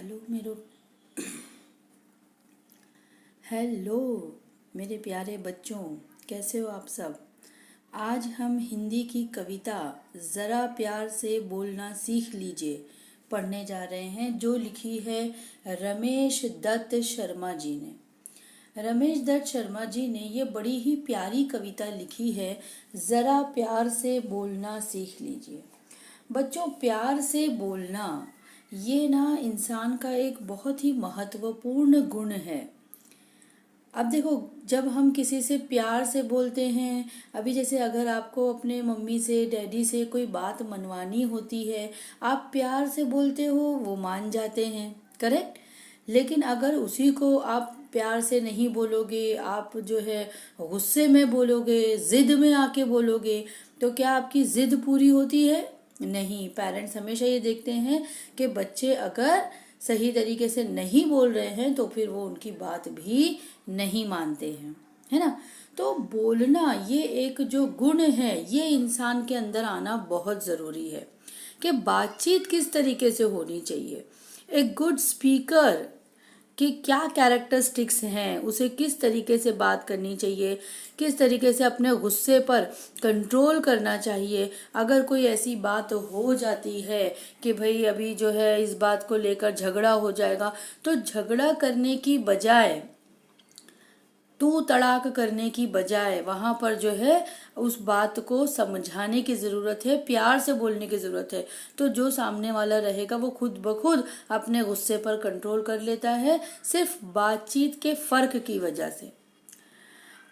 Hello hello मेरे प्यारे बच्चों, कैसे हो आप सब। आज हम हिंदी की कविता ज़रा प्यार से बोलना सीख लीजिए पढ़ने जा रहे हैं, जो लिखी है रमेश दत्त शर्मा जी ने। रमेश दत्त शर्मा जी ने ये बड़ी ही प्यारी कविता लिखी है, ज़रा प्यार से बोलना सीख लीजिए। बच्चों, प्यार से बोलना ये ना इंसान का एक बहुत ही महत्वपूर्ण गुण है। अब देखो, जब हम किसी से प्यार से बोलते हैं, अभी जैसे अगर आपको अपने मम्मी से डैडी से कोई बात मनवानी होती है, आप प्यार से बोलते हो, वो मान जाते हैं, करेक्ट। लेकिन अगर उसी को आप प्यार से नहीं बोलोगे, आप जो है गुस्से में बोलोगे, जिद में आके बोलोगे, तो क्या आपकी जिद पूरी होती है? नहीं। पेरेंट्स हमेशा ये देखते हैं कि बच्चे अगर सही तरीके से नहीं बोल रहे हैं तो फिर वो उनकी बात भी नहीं मानते हैं, है ना। तो बोलना ये एक जो गुण है, ये इंसान के अंदर आना बहुत ज़रूरी है कि बातचीत किस तरीके से होनी चाहिए। एक गुड स्पीकर कि क्या कैरेक्टरिस्टिक्स हैं, उसे किस तरीके से बात करनी चाहिए, किस तरीके से अपने गुस्से पर कंट्रोल करना चाहिए। अगर कोई ऐसी बात हो जाती है कि भाई अभी जो है इस बात को लेकर झगड़ा हो जाएगा, तो झगड़ा करने की बजाय, तू तड़ाक करने की बजाय वहाँ पर जो है उस बात को समझाने की ज़रूरत है, प्यार से बोलने की ज़रूरत है। तो जो सामने वाला रहेगा वो खुद ब खुद अपने गुस्से पर कंट्रोल कर लेता है, सिर्फ बातचीत के फ़र्क की वजह से।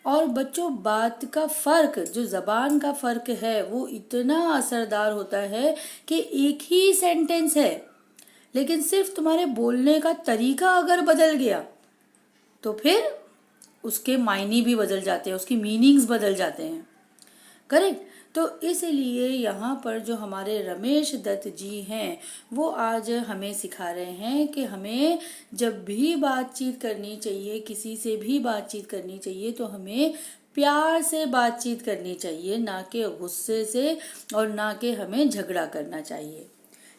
और बच्चों, बात का फ़र्क, जो ज़बान का फ़र्क है, वो इतना असरदार होता है कि एक ही सेंटेंस है, लेकिन सिर्फ तुम्हारे बोलने का तरीका अगर बदल गया तो फिर उसके मायने भी बदल जाते हैं, उसकी मीनिंग्स बदल जाते हैं, करेक्ट। तो इसलिए यहाँ पर जो हमारे रमेश दत्त जी हैं, वो आज हमें सिखा रहे हैं कि हमें जब भी बातचीत करनी चाहिए, किसी से भी बातचीत करनी चाहिए, तो हमें प्यार से बातचीत करनी चाहिए, ना कि गुस्से से, और ना कि हमें झगड़ा करना चाहिए।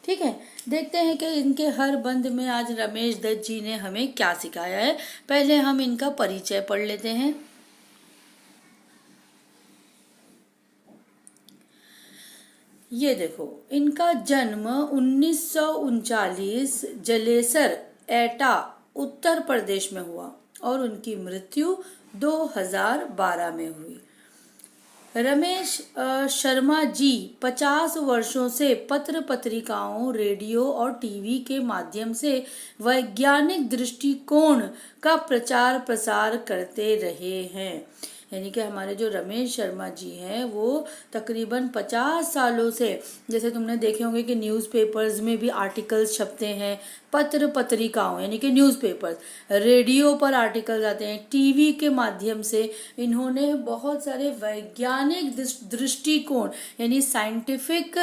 ठीक है, देखते हैं कि इनके हर बंद में आज रमेश दत्त जी ने हमें क्या सिखाया है। पहले हम इनका परिचय पढ़ लेते हैं। ये देखो, इनका जन्म 1939 जलेसर, एटा, उत्तर प्रदेश में हुआ और उनकी मृत्यु 2012 में हुई। रमेश शर्मा जी 50 वर्षों से पत्र पत्रिकाओं, रेडियो और टीवी के माध्यम से वैज्ञानिक दृष्टिकोण का प्रचार प्रसार करते रहे हैं। यानी कि हमारे जो रमेश शर्मा जी हैं, वो तकरीबन 50 सालों से, जैसे तुमने देखे होंगे कि न्यूज़पेपर्स में भी आर्टिकल्स छपते हैं, पत्र पत्रिकाओं यानी कि न्यूज़पेपर्स, रेडियो पर आर्टिकल्स आते हैं, टीवी के माध्यम से इन्होंने बहुत सारे वैज्ञानिक दृष्टिकोण यानी साइंटिफिक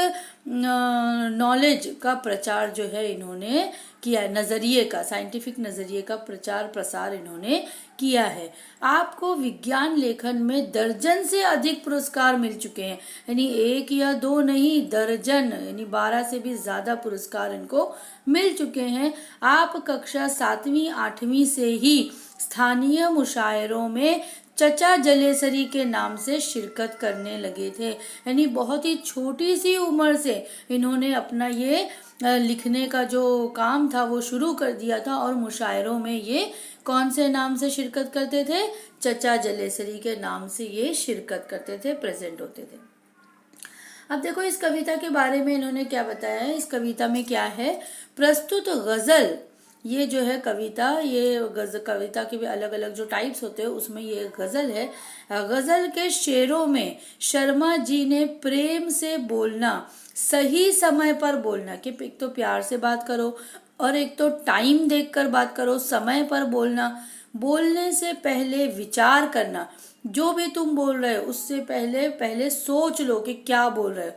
नॉलेज का प्रचार जो है इन्होंने किया है, नज़रिए का, साइंटिफिक नज़रिए का प्रचार प्रसार इन्होंने किया है। आपको विज्ञान लेखन में दर्जन से अधिक पुरस्कार मिल चुके हैं, यानी एक या दो नहीं, दर्जन यानी 12 से भी ज़्यादा पुरस्कार इनको मिल चुके हैं। आप कक्षा 7वीं 8वीं से ही स्थानीय मुशायरों में चचा जलेसरी के नाम से शिरकत करने लगे थे, यानी बहुत ही छोटी सी उम्र से इन्होंने अपना ये लिखने का जो काम था वो शुरू कर दिया था, और मुशायरों में ये कौन से नाम से शिरकत करते थे? चचा जलेसरी के नाम से ये शिरकत करते थे, प्रेजेंट होते थे। अब देखो, इस कविता के बारे में इन्होंने क्या बताया है। इस कविता में क्या है? प्रस्तुत गजल, ये जो है कविता, ये कविता के भी अलग अलग जो टाइप्स होते हैं, उसमें ये गजल है। गजल के शेरों में शर्मा जी ने प्रेम से बोलना, सही समय पर बोलना, कि एक तो प्यार से बात करो और एक तो टाइम देखकर बात करो, समय पर बोलना, बोलने से पहले विचार करना, जो भी तुम बोल रहे हो उससे पहले पहले सोच लो कि क्या बोल रहे हो।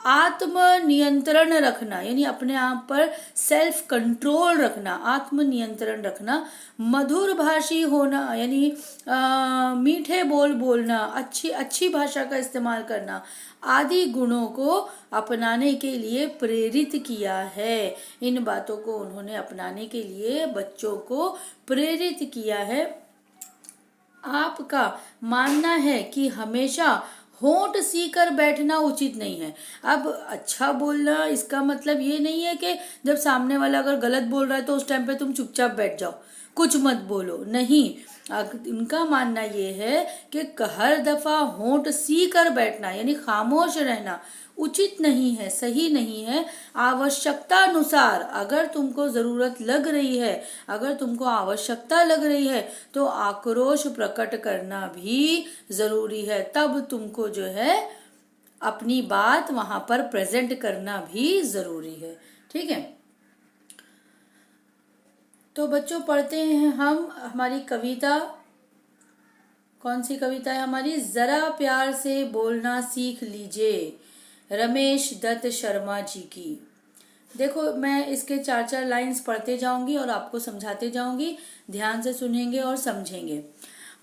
आत्म नियंत्रण रखना, यानी अपने आप पर सेल्फ कंट्रोल रखना, आत्म नियंत्रण रखना, मधुर भाषी होना, यानी मीठे बोल बोलना, अच्छी अच्छी भाषा का इस्तेमाल करना आदि गुणों को अपनाने के लिए प्रेरित किया है। इन बातों को उन्होंने अपनाने के लिए बच्चों को प्रेरित किया है। आपका मानना है कि हमेशा होंठ सीकर बैठना उचित नहीं है। अब अच्छा बोलना इसका मतलब ये नहीं है कि जब सामने वाला अगर गलत बोल रहा है तो उस टाइम पे तुम चुपचाप बैठ जाओ, कुछ मत बोलो, नहीं। इनका मानना ये है कि हर दफा होंठ सी कर बैठना यानी खामोश रहना उचित नहीं है, सही नहीं है। आवश्यकता अनुसार अगर तुमको जरूरत लग रही है, अगर तुमको आवश्यकता लग रही है तो आक्रोश प्रकट करना भी जरूरी है। तब तुमको जो है अपनी बात वहां पर प्रेजेंट करना भी जरूरी है। ठीक है, तो बच्चों पढ़ते हैं हम हमारी कविता। कौन सी कविता है हमारी? जरा प्यार से बोलना सीख लीजिए, रमेश दत्त शर्मा जी की। देखो मैं इसके 4-4 लाइंस पढ़ते जाऊंगी और आपको समझाते जाऊंगी, ध्यान से सुनेंगे और समझेंगे।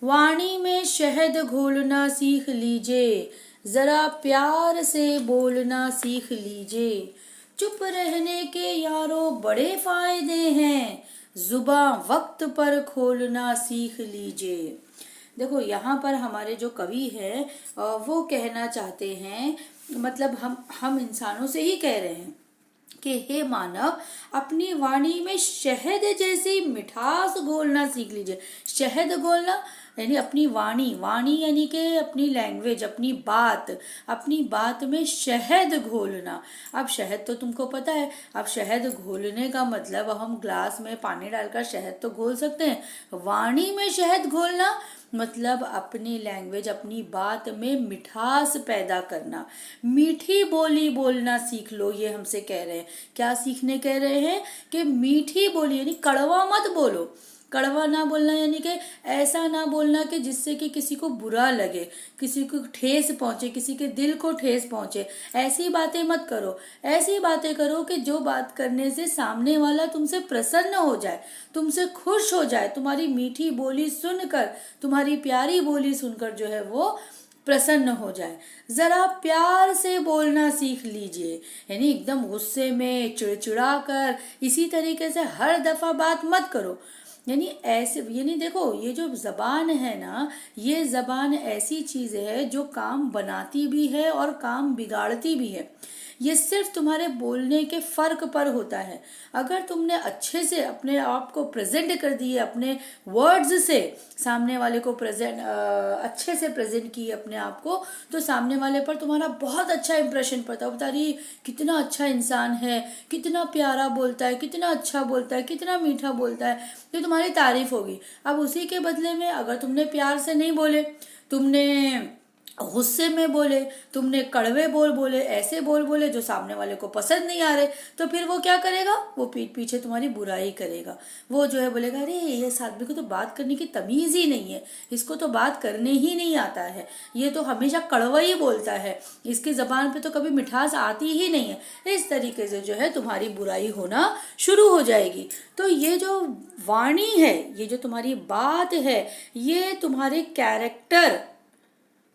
वाणी में शहद घोलना सीख लीजिए, जरा प्यार से बोलना सीख लीजिए, चुप रहने के यारों बड़े फायदे हैं, जुबां वक्त पर खोलना सीख लीजिए। देखो यहाँ पर हमारे जो कवि हैं वो कहना चाहते हैं, मतलब हम इंसानों से ही कह रहे हैं कि हे मानव, अपनी वाणी में शहद जैसी मिठास घोलना सीख लीजिए। शहद घोलना यानी अपनी वाणी, वाणी यानी कि अपनी लैंग्वेज, अपनी बात में शहद घोलना। अब शहद तो तुमको पता है, अब शहद घोलने का मतलब हम ग्लास में पानी डालकर शहद तो घोल सकते हैं, वाणी में शहद घोलना मतलब अपनी लैंग्वेज, अपनी बात में मिठास पैदा करना, मीठी बोली बोलना सीख लो। ये हमसे कह रहे हैं, क्या सीखने कह रहे हैं कि मीठी बोली यानी कड़वा मत बोलो। कड़वा ना बोलना यानी कि ऐसा ना बोलना कि जिससे कि किसी को बुरा लगे, किसी को ठेस पहुंचे, किसी के दिल को ठेस पहुंचे। ऐसी बातें मत करो, ऐसी बातें करो कि जो बात करने से सामने वाला तुमसे प्रसन्न हो जाए, तुमसे खुश हो जाए, तुम्हारी मीठी बोली सुनकर, तुम्हारी प्यारी बोली सुनकर जो है वो प्रसन्न हो जाए। जरा प्यार से बोलना सीख लीजिए, यानी एकदम गुस्से में चिड़चिड़ा कर इसी तरीके से हर दफा बात मत करो। यानी ऐसे, यानी देखो ये जो जबान है ना, ये जबान ऐसी चीज है जो काम बनाती भी है और काम बिगाड़ती भी है। ये सिर्फ तुम्हारे बोलने के फर्क पर होता है। अगर तुमने अच्छे से अपने आप को प्रेजेंट कर दिए, अपने वर्ड्स से सामने वाले को अच्छे से प्रेजेंट किए अपने आप को, तो सामने वाले पर तुम्हारा बहुत अच्छा इंप्रेशन पड़ता है। बता रही कितना अच्छा इंसान है, कितना प्यारा बोलता है, कितना अच्छा बोलता है, कितना मीठा बोलता है, तो तुम्हारी तारीफ होगी। अब उसी के बदले में अगर तुमने प्यार से नहीं बोले, तुमने गुस्से में बोले, तुमने कड़वे बोल बोले, ऐसे बोल बोले जो सामने वाले को पसंद नहीं आ रहे, तो फिर वो क्या करेगा? वो पीठ पीछे तुम्हारी बुराई करेगा। वो जो है बोलेगा अरे ये इस आदमी को तो बात करने की तमीज ही नहीं है, इसको तो बात करने ही नहीं आता है, ये तो हमेशा कड़वा ही बोलता है, इसकी जबान पे तो कभी मिठास आती ही नहीं है। इस तरीके से जो है तुम्हारी बुराई होना शुरू हो जाएगी। तो ये जो वाणी है, ये जो तुम्हारी बात है, ये तुम्हारे कैरेक्टर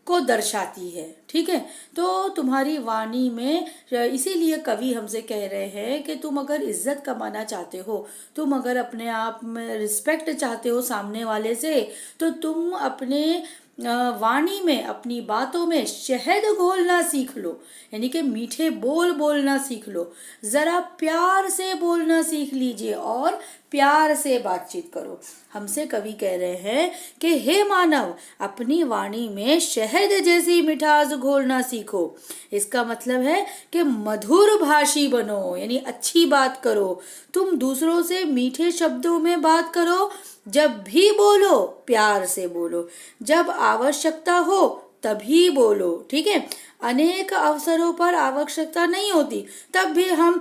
को दर्शाती है। ठीक है, तो तुम्हारी वाणी में, इसीलिए कवि हमसे कह रहे हैं कि तुम अगर इज्जत कमाना चाहते हो, तुम अगर अपने आप में रिस्पेक्ट चाहते हो सामने वाले से, तो तुम अपने वाणी में, अपनी बातों में शहद घोलना सीख लो, यानी कि मीठे बोल बोलना सीख लो। जरा प्यार से बोलना सीख लीजिए और प्यार से बातचीत करो। हमसे कवि कह रहे हैं कि हे मानव, अपनी वाणी में शहद जैसी मिठास घोलना सीखो। इसका मतलब है कि मधुर भाषी बनो, यानी अच्छी बात करो। तुम दूसरों से मीठे शब्दों में बात करो। जब भी बोलो प्यार से बोलो, जब आवश्यकता हो तभी बोलो। ठीक है, अनेक अवसरों पर आवश्यकता नहीं होती तब भी हम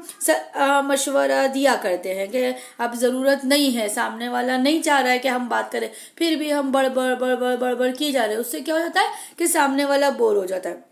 मशवरा दिया करते हैं कि अब जरूरत नहीं है, सामने वाला नहीं चाह रहा है कि हम बात करें, फिर भी हम बड़बड़ बड़बड़ बड़बड़ किए जा रहे हैं। उससे क्या हो जाता है कि सामने वाला बोर हो जाता है।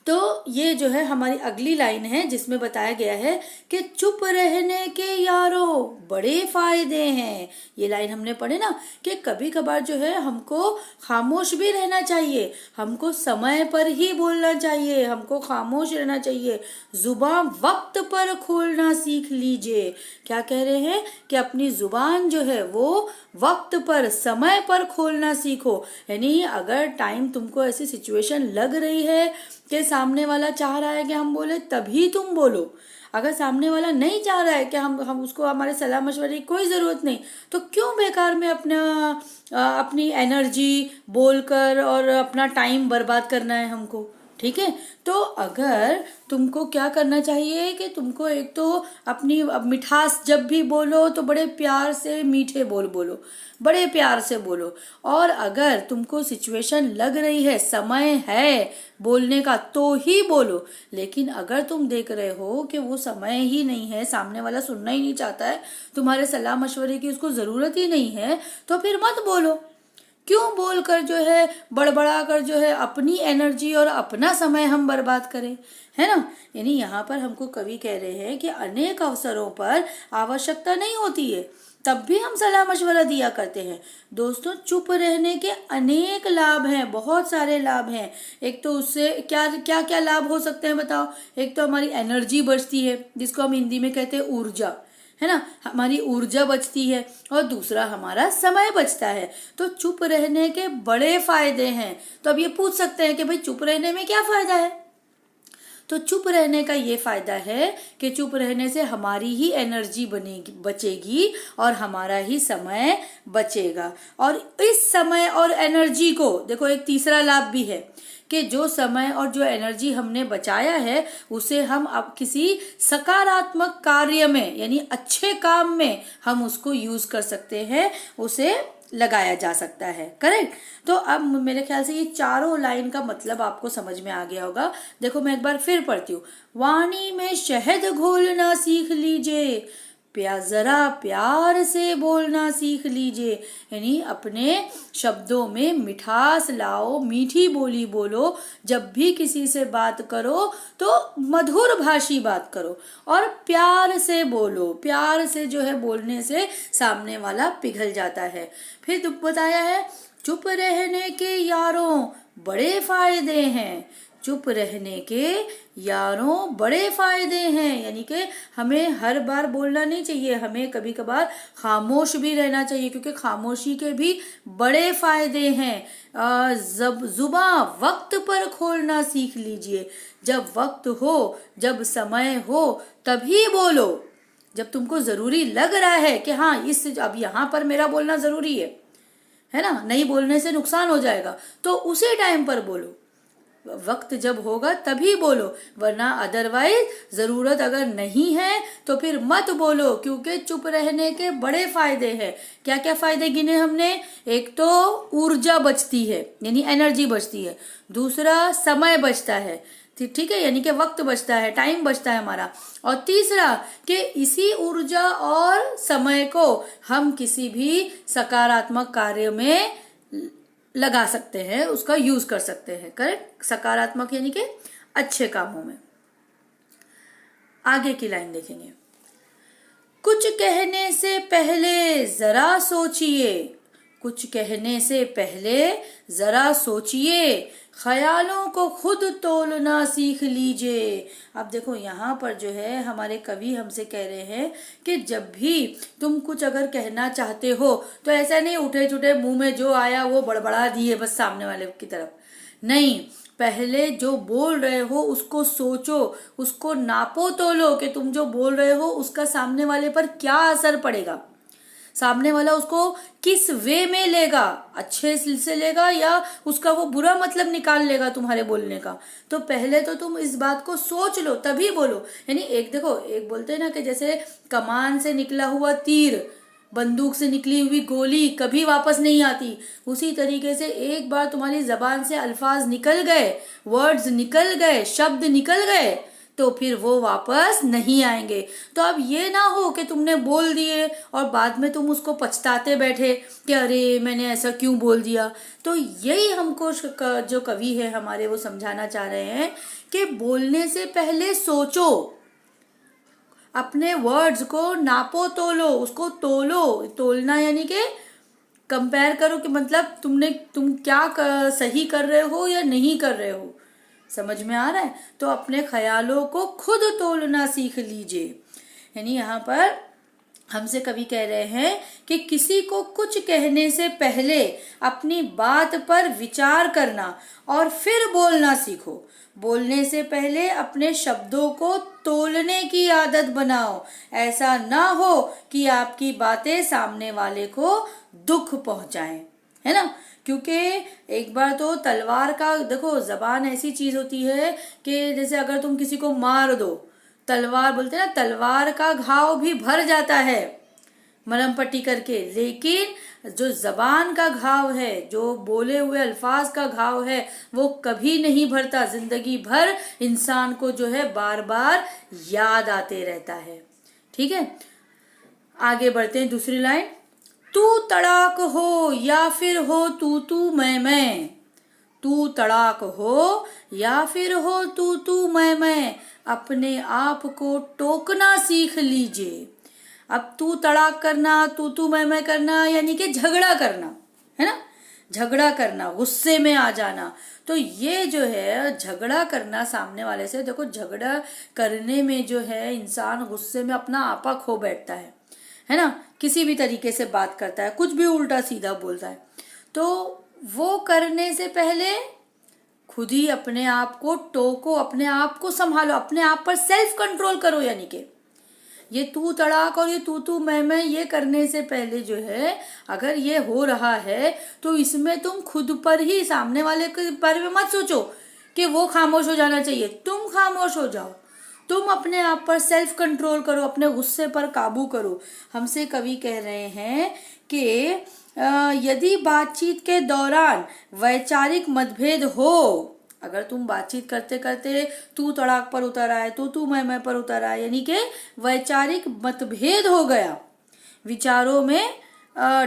तो ये जो है हमारी अगली लाइन है जिसमें बताया गया है कि चुप रहने के यारों बड़े फायदे हैं। ये लाइन हमने पढ़े ना कि कभी कभार जो है हमको खामोश भी रहना चाहिए, हमको समय पर ही बोलना चाहिए, हमको खामोश रहना चाहिए, जुबान वक्त पर खोलना सीख लीजिए। क्या कह रहे हैं कि अपनी जुबान जो है वो वक्त पर समय पर खोलना सीखो। यानी अगर टाइम तुमको ऐसी सिचुएशन लग रही है कि सामने वाला चाह रहा है कि हम बोले तभी तुम बोलो। अगर सामने वाला नहीं चाह रहा है कि हम उसको हमारे सलाह मशवरे की कोई ज़रूरत नहीं, तो क्यों बेकार में अपनी एनर्जी बोलकर और अपना टाइम बर्बाद करना है हमको। ठीक है, तो अगर तुमको क्या करना चाहिए कि तुमको एक तो अपनी मिठास जब भी बोलो तो बड़े प्यार से मीठे बोलो, बड़े प्यार से बोलो। और अगर तुमको सिचुएशन लग रही है, समय है बोलने का, तो ही बोलो। लेकिन अगर तुम देख रहे हो कि वो समय ही नहीं है, सामने वाला सुनना ही नहीं चाहता है, तुम्हारे सलाह मशवरे की उसको ज़रूरत ही नहीं है, तो फिर मत बोलो। क्यों बोलकर जो है बड़बड़ा कर जो है अपनी एनर्जी और अपना समय हम बर्बाद करें, है ना। यानी यहाँ पर हमको कवि कह रहे हैं कि अनेक अवसरों पर आवश्यकता नहीं होती है, तब भी हम सलाह मशवरा दिया करते हैं। दोस्तों, चुप रहने के अनेक लाभ हैं, बहुत सारे लाभ हैं। एक तो उससे क्या क्या क्या लाभ हो सकते हैं बताओ। एक तो हमारी एनर्जी बचती है, जिसको हम हिंदी में कहते हैं ऊर्जा, है ना, हमारी ऊर्जा बचती है। और दूसरा हमारा समय बचता है। तो चुप रहने के बड़े फायदे हैं। तो अब ये पूछ सकते हैं कि भाई चुप रहने में क्या फायदा है। तो चुप रहने का ये फायदा है कि चुप रहने से हमारी ही एनर्जी बचेगी और हमारा ही समय बचेगा। और इस समय और एनर्जी को देखो, एक तीसरा लाभ भी है कि जो समय और जो एनर्जी हमने बचाया है उसे हम अब किसी सकारात्मक कार्य में यानी अच्छे काम में हम उसको यूज कर सकते हैं, उसे लगाया जा सकता है। करेक्ट। तो अब मेरे ख्याल से ये चारों लाइन का मतलब आपको समझ में आ गया होगा। देखो मैं एक बार फिर पढ़ती हूँ। वाणी में शहद घोलना सीख लीजिए, जरा प्यार से बोलना सीख लीजिए। यानी अपने शब्दों में मिठास लाओ, मीठी बोली बोलो। जब भी किसी से बात करो तो मधुर भाषी बात करो और प्यार से बोलो। प्यार से जो है बोलने से सामने वाला पिघल जाता है। फिर तो बताया है चुप रहने के यारों बड़े फायदे हैं। चुप रहने के यारों बड़े फायदे हैं, यानी कि हमें हर बार बोलना नहीं चाहिए, हमें कभी कभार खामोश भी रहना चाहिए, क्योंकि खामोशी के भी बड़े फायदे हैं। जुबान वक्त पर खोलना सीख लीजिए। जब वक्त हो, जब समय हो, तभी बोलो। जब तुमको जरूरी लग रहा है कि हाँ अब यहाँ पर मेरा बोलना जरूरी है ना, नहीं बोलने से नुकसान हो जाएगा, तो उसी टाइम पर बोलो। वक्त जब होगा तभी बोलो, वरना अदरवाइज जरूरत अगर नहीं है तो फिर मत बोलो। क्योंकि चुप रहने के बड़े फायदे हैं। क्या क्या फायदे गिने हमने। एक तो ऊर्जा बचती है यानी एनर्जी बचती है, दूसरा समय बचता है, ठीक है, यानी कि वक्त बचता है, टाइम बचता है हमारा, और तीसरा कि इसी ऊर्जा और समय को हम किसी भी सकारात्मक कार्य में लगा सकते हैं, उसका यूज कर सकते हैं। करेक्ट। सकारात्मक यानी कि अच्छे कामों में। आगे की लाइन देखेंगे। कुछ कहने से पहले जरा सोचिए, कुछ कहने से पहले जरा सोचिए, ख्यालों को खुद तोलना सीख लीजिए। अब देखो यहाँ पर जो है हमारे कवि हमसे कह रहे हैं कि जब भी तुम कुछ अगर कहना चाहते हो तो ऐसा नहीं उठे छुटे मुंह में जो आया वो बड़बड़ा दिए बस सामने वाले की तरफ। नहीं, पहले जो बोल रहे हो उसको सोचो, उसको नापो तोलो कि तुम जो बोल रहे हो उसका सामने वाले पर क्या असर पड़ेगा, सामने वाला उसको किस वे में लेगा, अच्छे से लेगा या उसका वो बुरा मतलब निकाल लेगा तुम्हारे बोलने का। तो पहले तो तुम इस बात को सोच लो तभी बोलो। यानी एक देखो, एक बोलते हैं ना कि जैसे कमान से निकला हुआ तीर, बंदूक से निकली हुई गोली कभी वापस नहीं आती, उसी तरीके से एक बार तुम्हारी जबान से अल्फाज निकल गए, वर्ड्स निकल गए, शब्द निकल गए, तो फिर वो वापस नहीं आएंगे। तो अब ये ना हो कि तुमने बोल दिए और बाद में तुम उसको पछताते बैठे कि अरे मैंने ऐसा क्यों बोल दिया। तो यही हमको जो कवि है हमारे वो समझाना चाह रहे हैं कि बोलने से पहले सोचो, अपने वर्ड्स को नापो तोलो, उसको तोलो। तोलना यानी कि कंपेयर करो कि मतलब तुम क्या सही कर रहे हो या नहीं कर रहे हो। समझ में आ रहा है? तो अपने ख्यालों को खुद तोलना सीख लीजिए। यानी यहाँ पर हमसे कवि कह रहे हैं कि किसी को कुछ कहने से पहले अपनी बात पर विचार करना और फिर बोलना सीखो। बोलने से पहले अपने शब्दों को तोलने की आदत बनाओ। ऐसा ना हो कि आपकी बातें सामने वाले को दुख पहुंचाएं, है ना। क्योंकि एक बार तो तलवार का देखो, जबान ऐसी चीज होती है कि जैसे अगर तुम किसी को मार दो, तलवार बोलते हैं ना, तलवार का घाव भी भर जाता है मलहम पट्टी करके, लेकिन जो जबान का घाव है, जो बोले हुए अल्फाज का घाव है, वो कभी नहीं भरता। जिंदगी भर इंसान को जो है बार बार याद आते रहता है। ठीक है, आगे बढ़ते हैं। दूसरी लाइन, तू तड़ाक हो या फिर हो तू मैं। तू तड़ाक हो या फिर हो तू मैं, अपने आप को टोकना सीख लीजिए। अब तू तड़ाक करना, तू मैं करना यानी कि झगड़ा करना, है ना। झगड़ा करना, गुस्से में आ जाना। तो ये जो है झगड़ा करना सामने वाले से, देखो झगड़ा करने में जो है इंसान गुस्से में अपना आपा खो बैठता है ना। किसी भी तरीके से बात करता है, कुछ भी उल्टा सीधा बोलता है। तो वो करने से पहले खुद ही अपने आप को टोको, अपने आप को संभालो, अपने आप पर सेल्फ कंट्रोल करो। यानी कि ये तू तड़ाक और ये तू मैं ये करने से पहले जो है, अगर ये हो रहा है तो इसमें तुम खुद पर ही, सामने वाले के बारे में मत सोचो कि वो खामोश हो जाना चाहिए, तुम खामोश हो जाओ। तुम अपने आप पर सेल्फ कंट्रोल करो, अपने गुस्से पर काबू करो। हमसे कवि कह रहे हैं कि यदि बातचीत के दौरान वैचारिक मतभेद हो, अगर तुम बातचीत करते करते तू तड़ाक पर उतर आए, तू मैं पर उतर आए, यानी कि वैचारिक मतभेद हो गया, विचारों में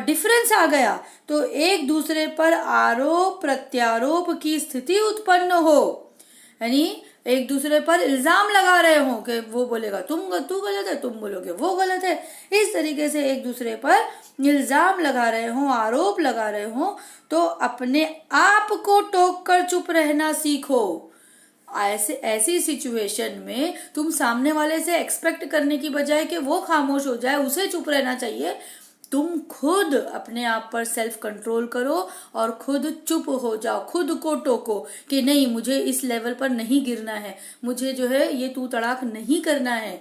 डिफरेंस आ गया, तो एक दूसरे पर आरोप प्रत्यारोप की स्थिति उत्पन्न हो, यानी एक दूसरे पर इल्जाम लगा रहे हो कि वो बोलेगा तू गलत है, तुम बोलोगे वो गलत है। इस तरीके से एक दूसरे पर इल्जाम लगा रहे हो, आरोप लगा रहे हो, तो अपने आप को टोक कर चुप रहना सीखो। ऐसी सिचुएशन में तुम सामने वाले से एक्सपेक्ट करने की बजाय कि वो खामोश हो जाए, उसे चुप रहना चाहिए। तुम खुद अपने आप पर सेल्फ कंट्रोल करो और खुद चुप हो जाओ, खुद को टोको कि नहीं, मुझे इस लेवल पर नहीं गिरना है, मुझे जो है ये तू तड़ाक नहीं करना है।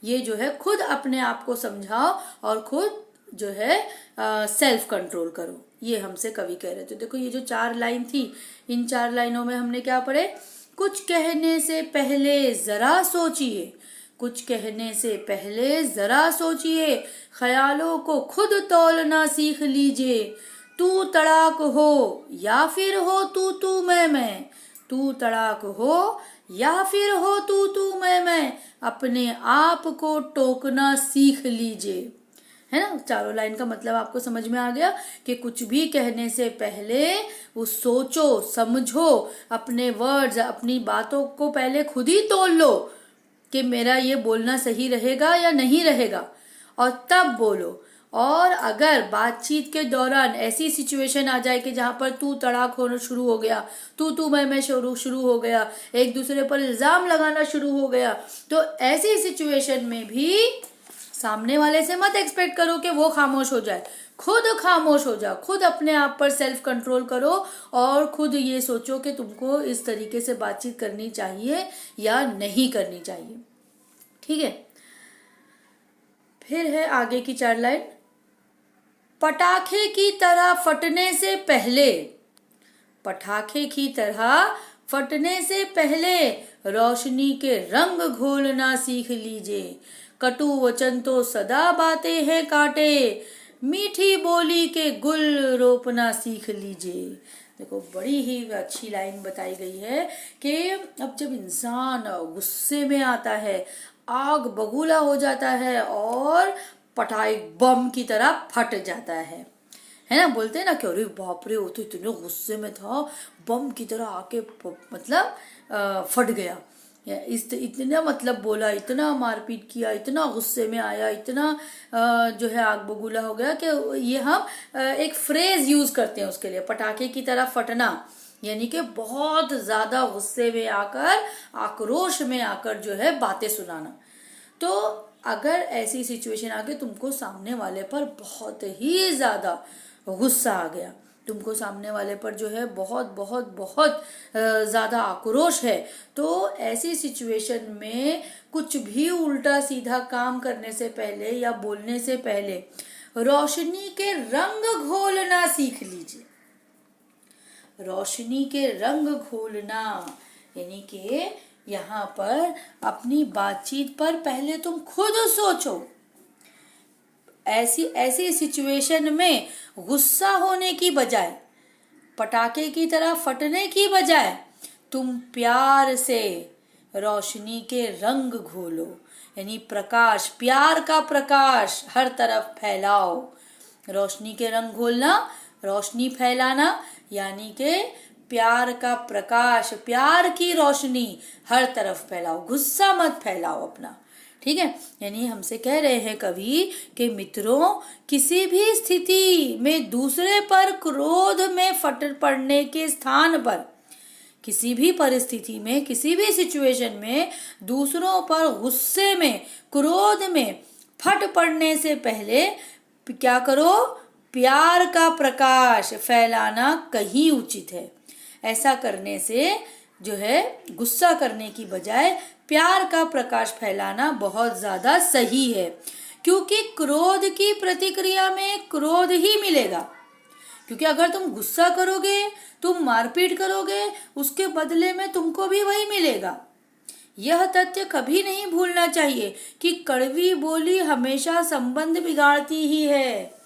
ये जो है खुद अपने आप को समझाओ और खुद जो है सेल्फ कंट्रोल करो। ये हमसे कवि कह रहे थे। देखो ये जो 4 लाइन थी, इन 4 लाइनों में हमने क्या पढ़े? कुछ कहने से पहले जरा सोचिए, कुछ कहने से पहले जरा सोचिए, ख्यालों को खुद तौलना सीख लीजिए। तू तड़ाक हो या फिर हो तू मैं, तू तड़ाक हो या फिर हो तू मैं, अपने आप को टोकना सीख लीजिए। है ना। चारों लाइन का मतलब आपको समझ में आ गया कि कुछ भी कहने से पहले वो सोचो, समझो, अपने वर्ड्स, अपनी बातों को पहले खुद ही तोल लो कि मेरा ये बोलना सही रहेगा या नहीं रहेगा, और तब बोलो। और अगर बातचीत के दौरान ऐसी सिचुएशन आ जाए कि जहां पर तू तड़ाक होना शुरू हो गया, तू मैं शुरू हो गया, एक दूसरे पर इल्जाम लगाना शुरू हो गया, तो ऐसी सिचुएशन में भी सामने वाले से मत एक्सपेक्ट करो कि वो खामोश हो जाए, खुद खामोश हो जाओ। खुद अपने आप पर सेल्फ कंट्रोल करो और खुद ये सोचो कि तुमको इस तरीके से बातचीत करनी चाहिए या नहीं करनी चाहिए। ठीक है। फिर है आगे की 4 लाइन, पटाखे की तरह फटने से पहले, पटाखे की तरह फटने से पहले रोशनी के रंग घोलना सीख लीजिए। कटु वचन तो सदा बातें हैं काटे, मीठी बोली के गुल रोपना सीख लीजिए। देखो बड़ी ही अच्छी लाइन बताई गई है कि अब जब इंसान गुस्से में आता है, आग बबूला हो जाता है और पटाई बम की तरह फट जाता है ना। बोलते हैं ना कि अरे बाप रे, वो तो इतने गुस्से में था, बम की तरह आके मतलब फट गया। इतना मतलब बोला, इतना मारपीट किया, इतना गुस्से में आया, इतना जो है आग बबूला हो गया कि ये हम एक फ्रेज यूज करते हैं उसके लिए, पटाखे की तरह फटना, यानी कि बहुत ज्यादा गुस्से में आकर, आक्रोश में आकर जो है बातें सुनाना। तो अगर ऐसी सिचुएशन आ गई, तुमको सामने वाले पर बहुत ही ज्यादा गुस्सा आ गया, तुमको सामने वाले पर जो है बहुत बहुत बहुत ज्यादा आक्रोश है, तो ऐसी सिचुएशन में कुछ भी उल्टा सीधा काम करने से पहले या बोलने से पहले रोशनी के रंग घोलना सीख लीजिए। रोशनी के रंग घोलना यानी कि यहाँ पर अपनी बातचीत पर पहले तुम खुद सोचो। ऐसी ऐसी सिचुएशन में गुस्सा होने की बजाय, पटाखे की तरह फटने की बजाय, तुम प्यार से रोशनी के रंग घोलो, यानी प्रकाश, प्यार का प्रकाश हर तरफ फैलाओ। रोशनी के रंग घोलना, रोशनी फैलाना, यानी कि प्यार का प्रकाश, प्यार की रोशनी हर तरफ फैलाओ, गुस्सा मत फैलाओ अपना। ठीक है, यानी हमसे कह रहे हैं कवि कि मित्रों, किसी भी स्थिति में दूसरे पर क्रोध में फट पड़ने के स्थान पर, किसी भी परिस्थिति में, किसी भी सिचुएशन में दूसरों पर गुस्से में, क्रोध में फट पड़ने से पहले क्या करो, प्यार का प्रकाश फैलाना कहीं उचित है। ऐसा करने से जो है गुस्सा करने की बजाय प्यार का प्रकाश फैलाना बहुत ज्यादा सही है, क्योंकि क्रोध की प्रतिक्रिया में क्रोध ही मिलेगा। क्योंकि अगर तुम गुस्सा करोगे, तुम मारपीट करोगे, उसके बदले में तुमको भी वही मिलेगा। यह तथ्य कभी नहीं भूलना चाहिए कि कड़वी बोली हमेशा संबंध बिगाड़ती ही है।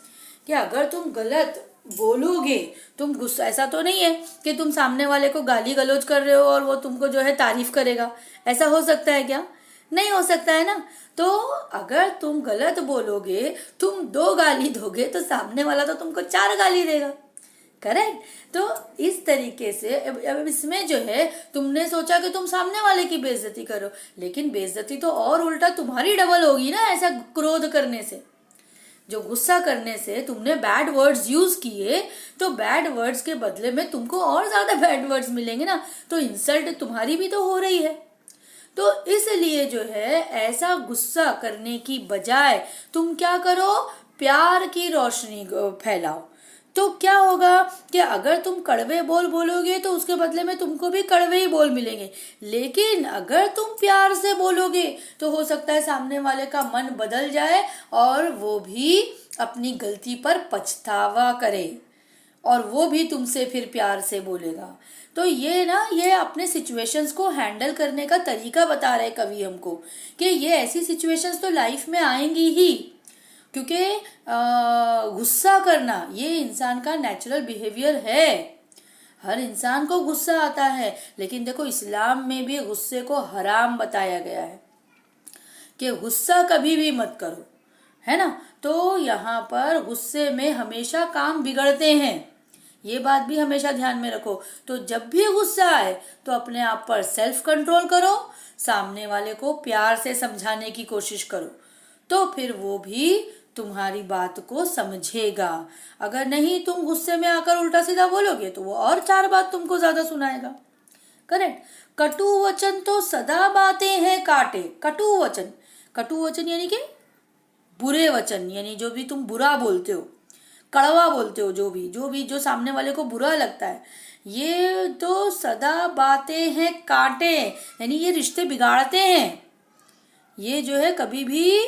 कि अगर तुम गलत बोलोगे, तुम गुस्सा, ऐसा तो नहीं है कि तुम सामने वाले को गाली गलौज कर रहे हो और वो तुमको जो है तारीफ करेगा, ऐसा हो सकता है क्या? नहीं हो सकता है ना। तो अगर तुम गलत बोलोगे, तुम 2 गाली दोगे तो सामने वाला तो तुमको 4 गाली देगा, करेक्ट। तो इस तरीके से अब इसमें जो है तुमने सोचा कि तुम सामने वाले की बेइज्जती करो, लेकिन बेइज्जती तो और उल्टा तुम्हारी डबल होगी ना। ऐसा क्रोध करने से, जो गुस्सा करने से तुमने बैड वर्ड्स यूज किए, तो बैड वर्ड्स के बदले में तुमको और ज्यादा बैड वर्ड्स मिलेंगे ना, तो इंसल्ट तुम्हारी भी तो हो रही है। तो इसलिए जो है ऐसा गुस्सा करने की बजाय तुम क्या करो, प्यार की रोशनी फैलाओ। तो क्या होगा कि अगर तुम कड़वे बोल बोलोगे तो उसके बदले में तुमको भी कड़वे ही बोल मिलेंगे, लेकिन अगर तुम प्यार से बोलोगे तो हो सकता है सामने वाले का मन बदल जाए और वो भी अपनी गलती पर पछतावा करे और वो भी तुमसे फिर प्यार से बोलेगा। तो ये अपने सिचुएशंस को हैंडल करने का तरीका बता रहे कवि हमको कि ये ऐसी सिचुएशंस तो लाइफ में आएंगी ही, क्योंकि गुस्सा करना ये इंसान का नेचुरल बिहेवियर है। हर इंसान को गुस्सा आता है, लेकिन देखो इस्लाम में भी गुस्से को हराम बताया गया है कि गुस्सा कभी भी मत करो, है ना। तो यहाँ पर गुस्से में हमेशा काम बिगड़ते हैं, ये बात भी हमेशा ध्यान में रखो। तो जब भी गुस्सा आए तो अपने आप पर सेल्फ कंट्रोल करो, सामने वाले को प्यार से समझाने की कोशिश करो, तो फिर वो भी तुम्हारी बात को समझेगा। अगर नहीं, तुम गुस्से में आकर उल्टा सीधा बोलोगे तो वो और 4 बात तुमको ज्यादा सुनाएगा, करेक्ट। कटु वचन तो सदा बातें हैं काटे। कटु वचन, कटु वचन यानी कि बुरे वचन, यानी जो भी तुम बुरा बोलते हो, कड़वा बोलते हो, जो सामने वाले को बुरा लगता है, ये तो सदा बातें हैं कांटे, यानी ये रिश्ते बिगाड़ते हैं। ये जो है कभी भी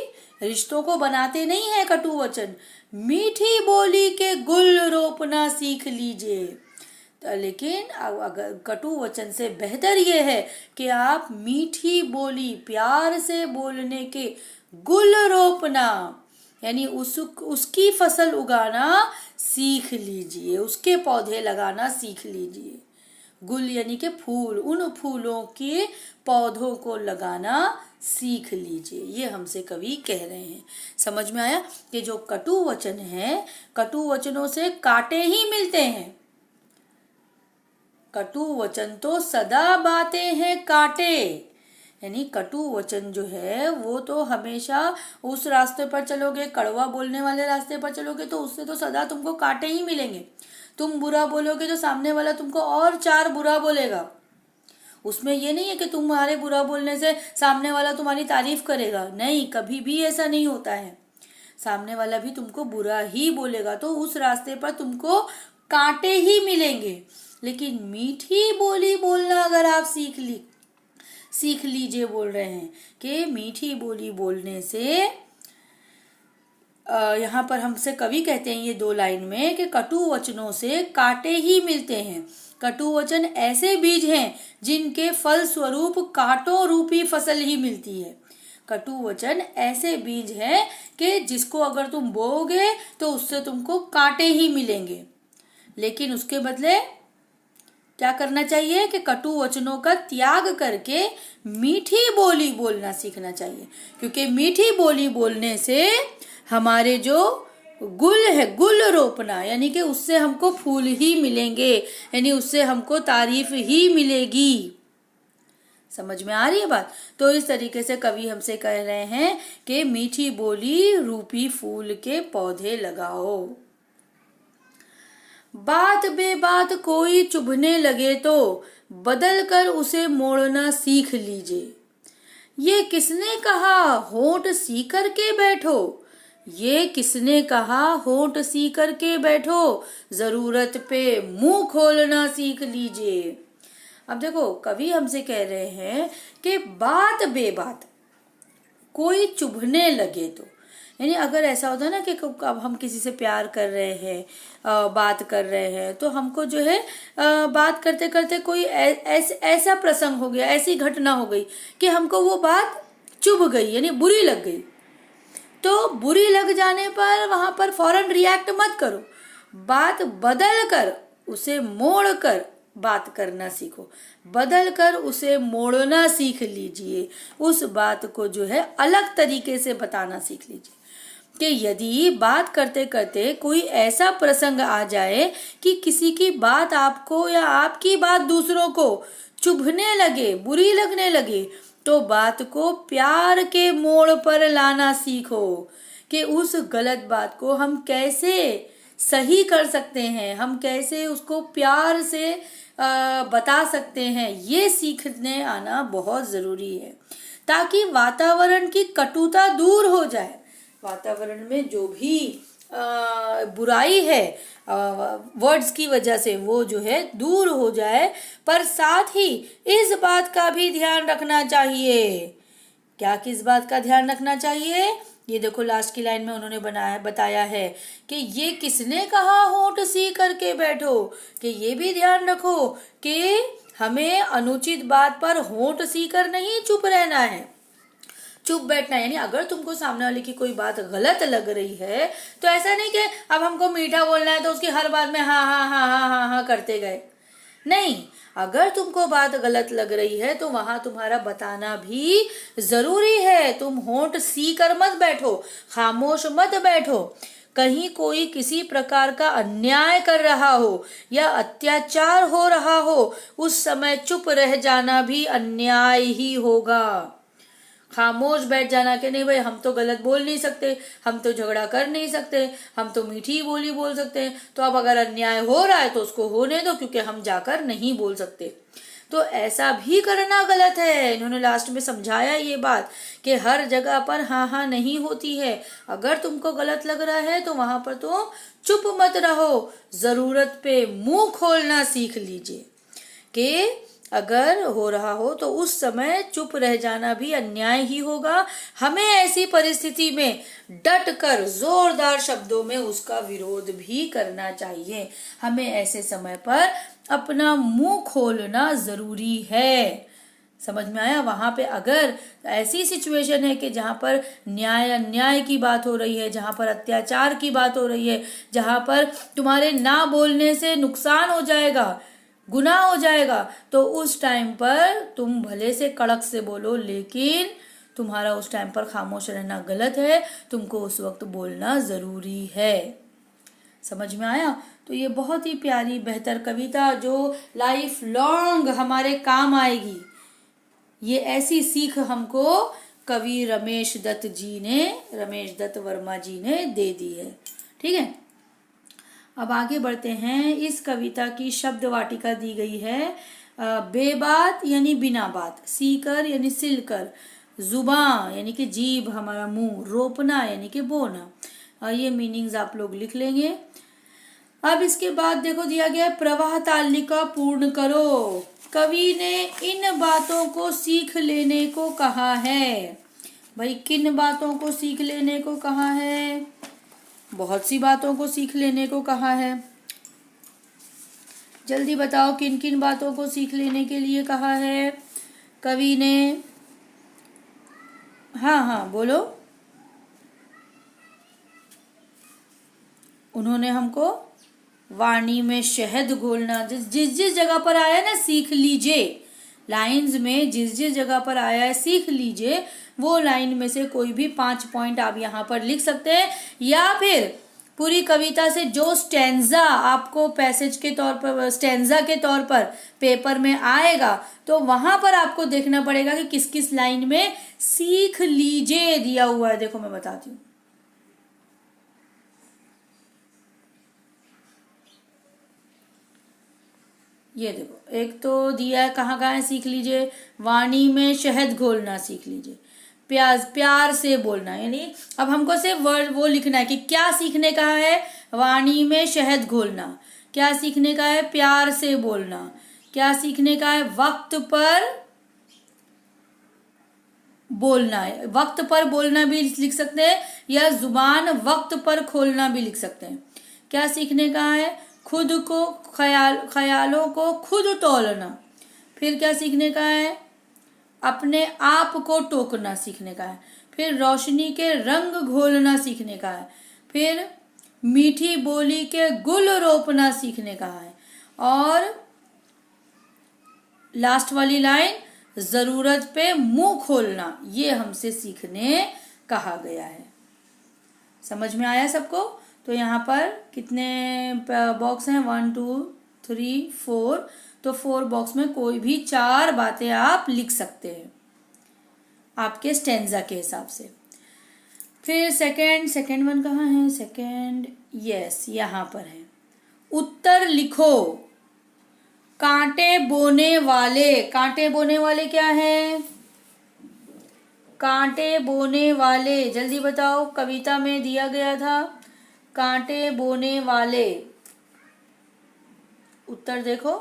रिश्तों को बनाते नहीं है कटु वचन। मीठी बोली के गुल रोपना सीख लीजिए। लेकिन अगर कटु वचन से बेहतर ये है कि आप मीठी बोली, प्यार से बोलने के गुल रोपना, यानी उसकी फसल उगाना सीख लीजिए, उसके पौधे लगाना सीख लीजिए। गुल यानी कि फूल, उन फूलों के पौधों को लगाना सीख लीजिए, ये हमसे कवि कह रहे हैं। समझ में आया कि जो कटु वचन है, कटु वचनों से कांटे ही मिलते हैं। कटु वचन तो सदा बाते हैं कांटे, यानी कटु वचन जो है वो तो हमेशा उस रास्ते पर चलोगे, कड़वा बोलने वाले रास्ते पर चलोगे तो उससे तो सदा तुमको कांटे ही मिलेंगे। तुम बुरा बोलोगे तो सामने वाला तुमको और 4 बुरा बोलेगा। उसमें ये नहीं है कि तुम्हारे बुरा बोलने से सामने वाला तुम्हारी तारीफ करेगा, नहीं, कभी भी ऐसा नहीं होता है। सामने वाला भी तुमको बुरा ही बोलेगा, तो उस रास्ते पर तुमको कांटे ही मिलेंगे। लेकिन मीठी बोली बोलना अगर आप सीख लीजिए, बोल रहे हैं कि मीठी बोली बोलने से यहाँ पर हमसे कवि कहते हैं ये 2 लाइन में कि कटु वचनों से कांटे ही मिलते हैं। कटु वचन ऐसे बीज हैं जिनके फल स्वरूप कांटों रूपी फसल ही मिलती है। कटु वचन ऐसे बीज हैं कि जिसको अगर तुम बोओगे तो उससे तुमको कांटे ही मिलेंगे। लेकिन उसके बदले क्या करना चाहिए कि कटु वचनों का त्याग करके मीठी बोली बोलना सीखना चाहिए, क्योंकि मीठी बोली बोलने से हमारे जो गुल है, गुल रोपना, यानी कि उससे हमको फूल ही मिलेंगे, यानी उससे हमको तारीफ ही मिलेगी। समझ में आ रही है बात? तो इस तरीके से कवि हमसे कह रहे हैं कि मीठी बोली रूपी फूल के पौधे लगाओ। बात बेबात कोई चुभने लगे तो बदल कर उसे मोड़ना सीख लीजिए। ये किसने कहा होंठ सी कर के बैठो, ये किसने कहा होंठ सी कर के बैठो, जरूरत पे मुंह खोलना सीख लीजिए। अब देखो कवि हमसे कह रहे हैं कि बात बेबात कोई चुभने लगे तो, यानी अगर ऐसा होता है ना कि अब हम किसी से प्यार कर रहे हैं, बात कर रहे हैं, तो हमको जो है बात करते करते कोई ऐसा प्रसंग हो गया, ऐसी घटना हो गई कि हमको वो बात चुभ गई, यानी बुरी लग गई। तो बुरी लग जाने पर वहां पर फौरन रिएक्ट मत करो, बात बदल कर उसे मोड़ कर बात करना सीखो, बदल कर उसे मोड़ना सीख लीजिए, उस बात को जो है अलग तरीके से बताना सीख लीजिए। कि यदि बात करते करते कोई ऐसा प्रसंग आ जाए कि किसी की बात आपको या आपकी बात दूसरों को चुभने लगे, बुरी लगने लगे, तो बात को प्यार के मोड़ पर लाना सीखो कि उस गलत बात को हम कैसे सही कर सकते हैं, हम कैसे उसको प्यार से बता सकते हैं। ये सीखने आना बहुत ज़रूरी है ताकि वातावरण की कटुता दूर हो जाए, वातावरण में जो भी बुराई है वर्ड्स की वजह से वो जो है दूर हो जाए। पर साथ ही इस बात का भी ध्यान रखना चाहिए। क्या किस बात का ध्यान रखना चाहिए? ये देखो लास्ट की लाइन में उन्होंने बताया है कि ये किसने कहा होंठ सी करके बैठो, कि ये भी ध्यान रखो कि हमें अनुचित बात पर होंठ सी कर नहीं चुप रहना है, चुप बैठना। यानी अगर तुमको सामने वाले की कोई बात गलत लग रही है तो ऐसा नहीं कि अब हमको मीठा बोलना है तो उसकी हर बात में हाँ हाँ हाँ हाँ हाँ हाँ करते गए। नहीं, अगर तुमको बात गलत लग रही है तो वहां तुम्हारा बताना भी जरूरी है। तुम होंठ सी कर मत बैठो, खामोश मत बैठो। कहीं कोई किसी प्रकार का अन्याय कर रहा हो या अत्याचार हो रहा हो, उस समय चुप रह जाना भी अन्याय ही होगा। खामोश बैठ जाना कि नहीं भाई हम तो गलत बोल नहीं सकते, हम तो झगड़ा कर नहीं सकते, हम तो मीठी बोली बोल सकते हैं, तो अब अगर अन्याय हो रहा है तो उसको होने दो, क्योंकि हम जाकर नहीं बोल सकते। तो ऐसा भी करना गलत है। इन्होंने लास्ट में समझाया ये बात कि हर जगह पर हाँ हाँ नहीं होती है। अगर तुमको गलत लग रहा है तो वहां पर तो चुप मत रहो, जरूरत पे मुंह खोलना सीख लीजिए कि अगर हो रहा हो तो उस समय चुप रह जाना भी अन्याय ही होगा। हमें ऐसी परिस्थिति में डट कर जोरदार शब्दों में उसका विरोध भी करना चाहिए। हमें ऐसे समय पर अपना मुंह खोलना जरूरी है। समझ में आया? वहां पे अगर ऐसी सिचुएशन है कि जहां पर न्याय अन्याय की बात हो रही है, जहां पर अत्याचार की बात हो रही है, जहां पर तुम्हारे ना बोलने से नुकसान हो जाएगा, गुनाह हो जाएगा, तो उस टाइम पर तुम भले से कड़क से बोलो, लेकिन तुम्हारा उस टाइम पर खामोश रहना गलत है। तुमको उस वक्त बोलना जरूरी है। समझ में आया? तो ये बहुत ही प्यारी बेहतर कविता जो लाइफ लॉन्ग हमारे काम आएगी। ये ऐसी सीख हमको कवि रमेश दत्त वर्मा जी ने दे दी है। ठीक है, अब आगे बढ़ते हैं। इस कविता की शब्द वाटिका दी गई है। बेबात यानी बिना बात, सीकर यानी सिलकर, जुबान यानी कि जीभ हमारा मुंह, रोपना यानी कि बोना। ये मीनिंग्स आप लोग लिख लेंगे। अब इसके बाद देखो दिया गया है प्रवाह तालिका पूर्ण करो। कवि ने इन बातों को सीख लेने को कहा है। भाई किन बातों को सीख लेने को कहा है? बहुत सी बातों को सीख लेने को कहा है। जल्दी बताओ किन किन बातों को सीख लेने के लिए कहा है कवि ने? हाँ बोलो। उन्होंने हमको वाणी में शहद घोलना, जिस जगह पर आया ना सीख लीजिए, लाइंस में जिस जगह पर आया है सीख लीजिए, वो लाइन में से कोई भी 5 पॉइंट आप यहाँ पर लिख सकते हैं, या फिर पूरी कविता से जो स्टैंजा आपको पैसेज के तौर पर, स्टैंजा के तौर पर पेपर में आएगा, तो वहां पर आपको देखना पड़ेगा कि किस किस लाइन में सीख लीजिए दिया हुआ है। देखो मैं बताती हूँ। ये देखो, एक तो दिया है कहाँ कहाँ है सीख लीजिए, वाणी में शहद घोलना सीख लीजिए, प्यार से बोलना, यानी अब हमको सिर्फ वर्ड वो लिखना है कि क्या सीखने का है। वाणी में शहद घोलना, क्या सीखने का है? प्यार से बोलना, क्या सीखने का है? वक्त पर बोलना है, वक्त पर बोलना भी लिख सकते हैं, या जुबान वक्त पर खोलना भी लिख सकते हैं। क्या सीखने का है? खुद को ख्यालों को खुद तोलना। फिर क्या सीखने का है? अपने आप को टोकना सीखने का है। फिर रोशनी के रंग घोलना सीखने का है। फिर मीठी बोली के गुल रोपना सीखने का है। और लास्ट वाली लाइन, जरूरत पे मुंह खोलना, ये हमसे सीखने कहा गया है। समझ में आया सबको? तो यहाँ पर कितने बॉक्स हैं? 1 2 3 4। तो 4 बॉक्स में कोई भी 4 बातें आप लिख सकते हैं आपके स्टेंजा के हिसाब से। फिर सेकंड वन कहाँ है? सेकंड, यस यहाँ पर है। उत्तर लिखो। कांटे बोने वाले, कांटे बोने वाले क्या है? कांटे बोने वाले, जल्दी बताओ, कविता में दिया गया था कांटे बोने वाले। उत्तर देखो,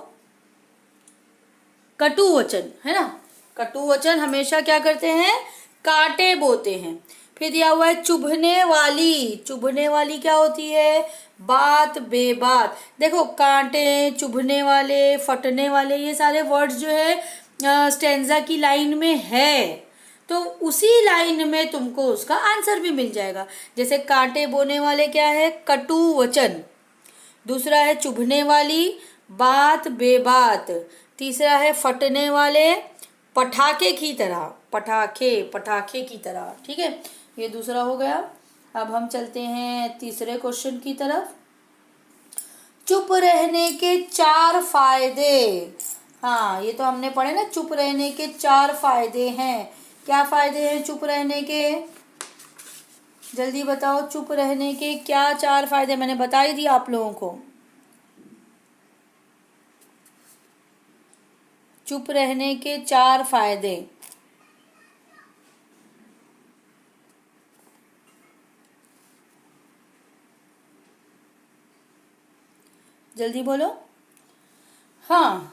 कटु वचन है ना। कटु वचन हमेशा क्या करते हैं? कांटे बोते हैं। फिर दिया हुआ है चुभने वाली। चुभने वाली क्या होती है? बात बेबात। देखो कांटे, चुभने वाले, फटने वाले, ये सारे वर्ड्स जो है स्टेंजा की लाइन में है, तो उसी लाइन में तुमको उसका आंसर भी मिल जाएगा। जैसे कांटे बोने वाले क्या है? कटु वचन। दूसरा है चुभने वाली, बात बेबात। तीसरा है फटने वाले, पटाखे की तरह, पटाखे की तरह। ठीक है, ये दूसरा हो गया। अब हम चलते हैं तीसरे क्वेश्चन की तरफ। चुप रहने के 4 फायदे। हाँ, ये तो हमने पढ़े ना, चुप रहने के 4 फायदे हैं। क्या फायदे हैं चुप रहने के? जल्दी बताओ, चुप रहने के क्या 4 फायदे? मैंने बता ही दिया आप लोगों को। चुप रहने के 4 फायदे। जल्दी बोलो। हाँ,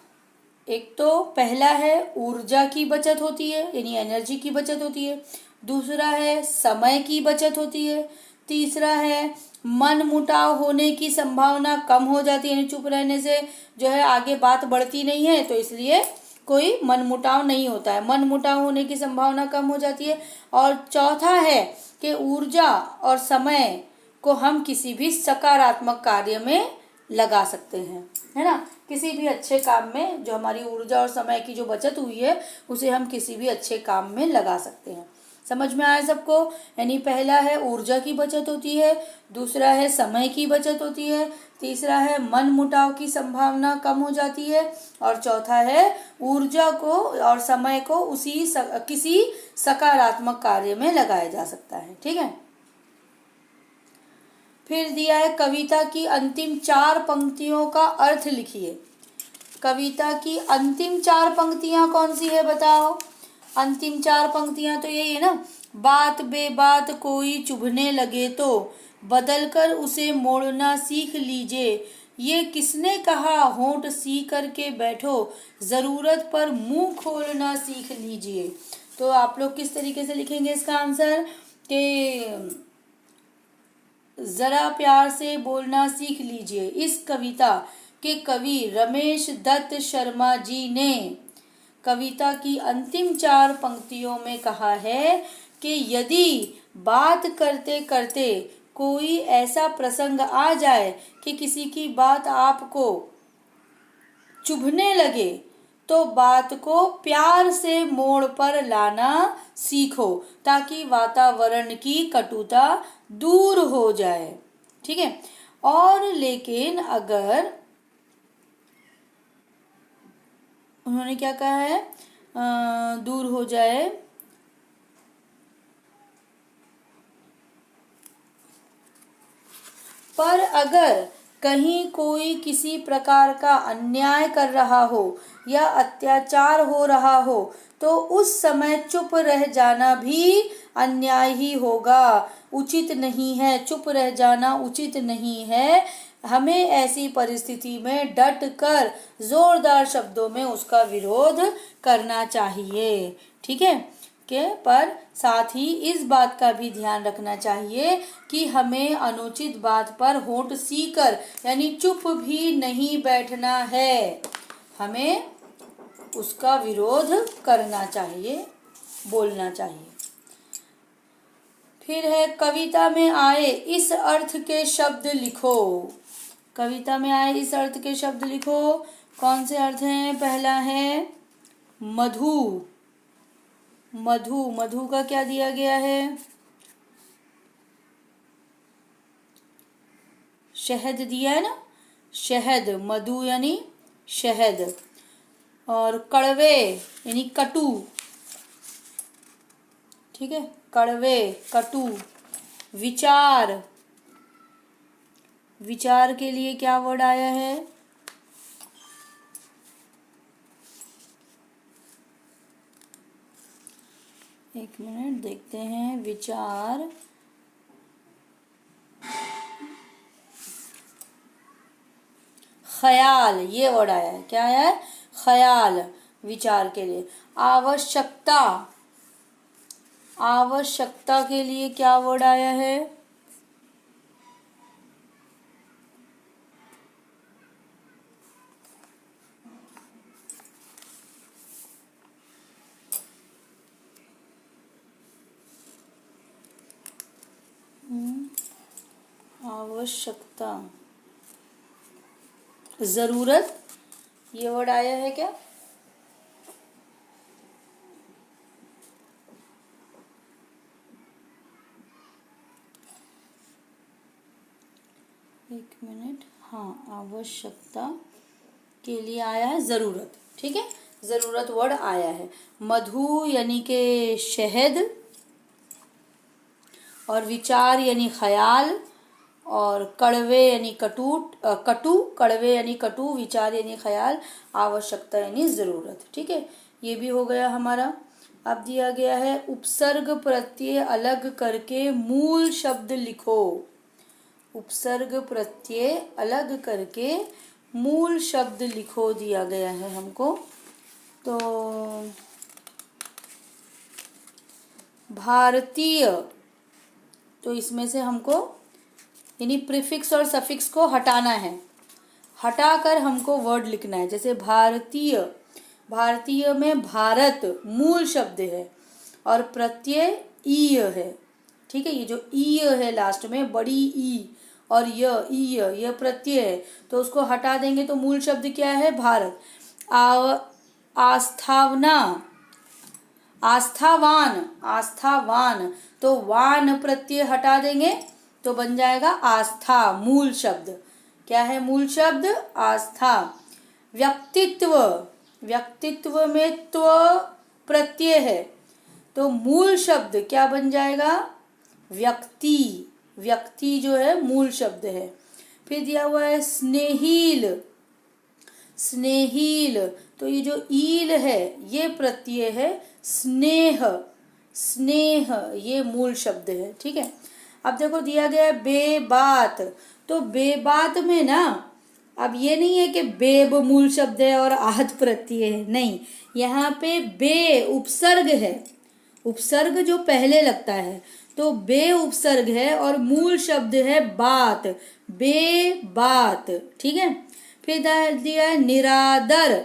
एक तो पहला है ऊर्जा की बचत होती है, यानी एनर्जी की बचत होती है। दूसरा है समय की बचत होती है। तीसरा है मन मुटाव होने की संभावना कम हो जाती है, यानी चुप रहने से जो है आगे बात बढ़ती नहीं है, तो इसलिए कोई मनमुटाव नहीं होता है, मनमुटाव होने की संभावना कम हो जाती है। और चौथा है कि ऊर्जा और समय को हम किसी भी सकारात्मक कार्य में लगा सकते हैं, है ना। किसी भी अच्छे काम में जो हमारी ऊर्जा और समय की जो बचत हुई है उसे हम किसी भी अच्छे काम में लगा सकते हैं। समझ में आया सबको? यानी पहला है ऊर्जा की बचत होती है, दूसरा है समय की बचत होती है, तीसरा है मन मुटाव की संभावना कम हो जाती है, और चौथा है ऊर्जा को और समय को किसी सकारात्मक कार्य में लगाया जा सकता है। ठीक है। फिर दिया है कविता की अंतिम 4 पंक्तियों का अर्थ लिखिए। कविता की अंतिम 4 पंक्तियां कौन सी है बताओ? अंतिम 4 पंक्तियां तो यही है ना, बात बेबात कोई चुभने लगे तो बदल कर उसे मोड़ना सीख लीजिए, ये किसने कहा होंठ सी करके बैठो, जरूरत पर मुंह खोलना सीख लीजिए। तो आप लोग किस तरीके से लिखेंगे इसका आंसर कि जरा प्यार से बोलना सीख लीजिए। इस कविता के कवि रमेश दत्त शर्मा जी ने कविता की अंतिम 4 पंक्तियों में कहा है कि यदि बात करते करते कोई ऐसा प्रसंग आ जाए कि किसी की बात आपको चुभने लगे तो बात को प्यार से मोड़ पर लाना सीखो ताकि वातावरण की कटुता दूर हो जाए। ठीक है। और लेकिन अगर उन्होंने क्या कहा है, दूर हो जाए, पर अगर कहीं कोई किसी प्रकार का अन्याय कर रहा हो या अत्याचार हो रहा हो तो उस समय चुप रह जाना भी अन्याय ही होगा, उचित नहीं है। चुप रह जाना उचित नहीं है। हमें ऐसी परिस्थिति में डट कर जोरदार शब्दों में उसका विरोध करना चाहिए। ठीक है। पर साथ ही इस बात का भी ध्यान रखना चाहिए कि हमें अनुचित बात पर होंठ सीकर यानी चुप भी नहीं बैठना है, हमें उसका विरोध करना चाहिए, बोलना चाहिए। फिर है कविता में आए इस अर्थ के शब्द लिखो। कविता में आए इस अर्थ के शब्द लिखो। कौन से अर्थ हैं? पहला है मधु। मधु, मधु का क्या दिया गया है? शहद दिया है ना, शहद। मधु यानी शहद। और कड़वे यानी कटु। ठीक है, कड़वे, कटु। विचार, विचार के लिए क्या वर्ड आया है? एक मिनट देखते हैं। विचार, ख्याल, ये वर्ड आया है। क्या आया है? ख्याल, विचार के लिए। आवश्यकता, आवश्यकता के लिए क्या वर्ड आया है? आवश्यकता, जरूरत, ये वर्ड आया है क्या? एक मिनट। हाँ, आवश्यकता के लिए आया है जरूरत। ठीक है, जरूरत वर्ड आया है। मधु यानी के शहद, और विचार यानी ख्याल, और कड़वे यानी कटु, कड़वे यानी कटु, विचार यानी ख्याल, आवश्यकता यानी जरूरत। ठीक है, ये भी हो गया हमारा। अब दिया गया है उपसर्ग प्रत्यय अलग करके मूल शब्द लिखो। उपसर्ग प्रत्यय अलग करके मूल शब्द लिखो दिया गया है हमको। तो भारतीय, तो इसमें से हमको यानी प्रीफिक्स और सफिक्स को हटाना है, हटाकर हमको वर्ड लिखना है। जैसे भारतीय, भारतीय में भारत मूल शब्द है और प्रत्यय ईय है। ठीक है, ये जो ईय है लास्ट में, बड़ी ई और यह प्रत्यय है, तो उसको हटा देंगे तो मूल शब्द क्या है? भारत। आस्थावना, आस्थावान, आस्थावान, तो वान प्रत्यय हटा देंगे तो बन जाएगा आस्था। मूल शब्द क्या है? मूल शब्द आस्था। व्यक्तित्व, व्यक्तित्व में त्व प्रत्यय है तो मूल शब्द क्या बन जाएगा? व्यक्ति। व्यक्ति जो है मूल शब्द है। फिर दिया हुआ है स्नेहील, स्नेहील, तो ये जो ईल है ये प्रत्यय है। स्नेह, स्नेह ये मूल शब्द है। ठीक है, अब देखो दिया गया है बेबात, तो बेबात में ना, अब ये नहीं है कि बेब मूल शब्द है और आहत प्रत्यय है, नहीं, यहाँ पे बे उपसर्ग है, उपसर्ग जो पहले लगता है, तो बे उपसर्ग है और मूल शब्द है बात, बे बात। ठीक है, फिर दिया है निरादर,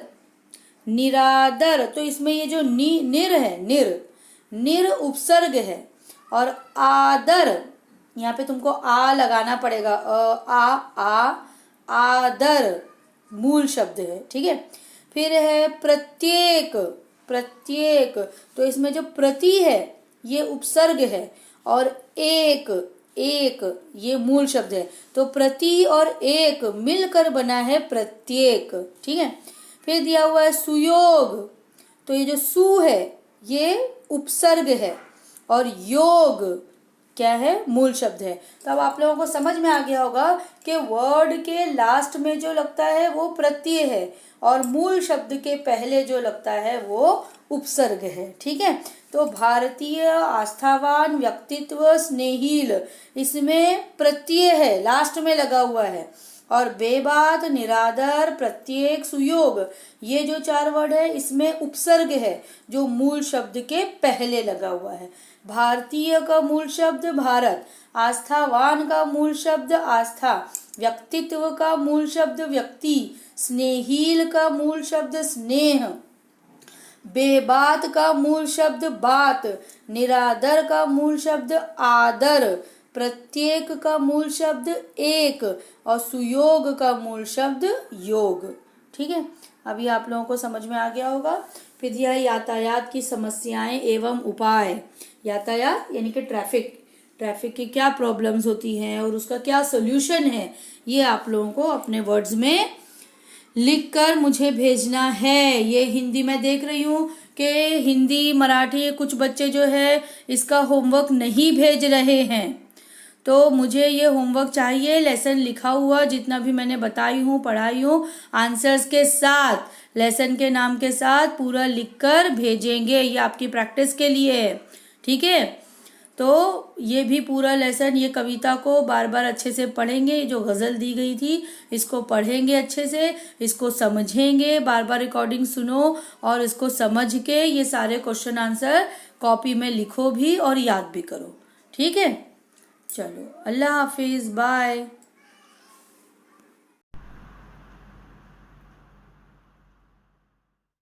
निरादर, तो इसमें ये जो निर है, निर उपसर्ग है और आदर, यहाँ पे तुमको आ लगाना पड़ेगा, आदर मूल शब्द है। ठीक है, फिर है प्रत्येक, प्रत्येक, तो इसमें जो प्रति है ये उपसर्ग है और एक, एक ये मूल शब्द है, तो प्रति और एक मिलकर बना है प्रत्येक। ठीक है, फिर दिया हुआ है सुयोग, तो ये जो सु है ये उपसर्ग है और योग क्या है? मूल शब्द है। तो अब आप लोगों को समझ में आ गया होगा कि वर्ड के लास्ट में जो लगता है वो प्रत्यय है और मूल शब्द के पहले जो लगता है वो उपसर्ग है। ठीक है, तो भारतीय, आस्थावान, व्यक्तित्व, स्नेहील, इसमें प्रत्यय है, लास्ट में लगा हुआ है, और बेबात, निरादर, प्रत्येक, सुयोग, ये जो 4 वर्ड है इसमें उपसर्ग है जो मूल शब्द के पहले लगा हुआ है। भारतीय का मूल शब्द भारत, आस्थावान का मूल शब्द आस्था, व्यक्तित्व का मूल शब्द व्यक्ति, स्नेहील का मूल शब्द स्नेह, बेबात का मूल शब्द बात, निरादर का मूल शब्द आदर, प्रत्येक का मूल शब्द एक और सुयोग का मूल शब्द योग। ठीक है, अभी आप लोगों को समझ में आ गया होगा। फिर यह यातायात की समस्याएं एवं उपाय, यातायात यानी कि ट्रैफिक, ट्रैफिक की क्या प्रॉब्लम्स होती हैं और उसका क्या सोल्यूशन है, ये आप लोगों को अपने वर्ड्स में लिखकर मुझे भेजना है। ये हिंदी में देख रही हूँ कि हिंदी, मराठी कुछ बच्चे जो है इसका होमवर्क नहीं भेज रहे हैं, तो मुझे ये होमवर्क चाहिए, लेसन लिखा हुआ जितना भी मैंने बताई हूँ, पढ़ाई हूँ, आंसर्स के साथ, लेसन के नाम के साथ पूरा लिखकर भेजेंगे, ये आपकी प्रैक्टिस के लिए है। ठीक है, तो ये भी पूरा लेसन, ये कविता को बार बार अच्छे से पढ़ेंगे, जो गज़ल दी गई थी इसको पढ़ेंगे अच्छे से, इसको समझेंगे, बार बार रिकॉर्डिंग सुनो और इसको समझ के ये सारे क्वेश्चन आंसर कॉपी में लिखो भी और याद भी करो। ठीक है, चलो अल्लाह हाफिज़, बाय।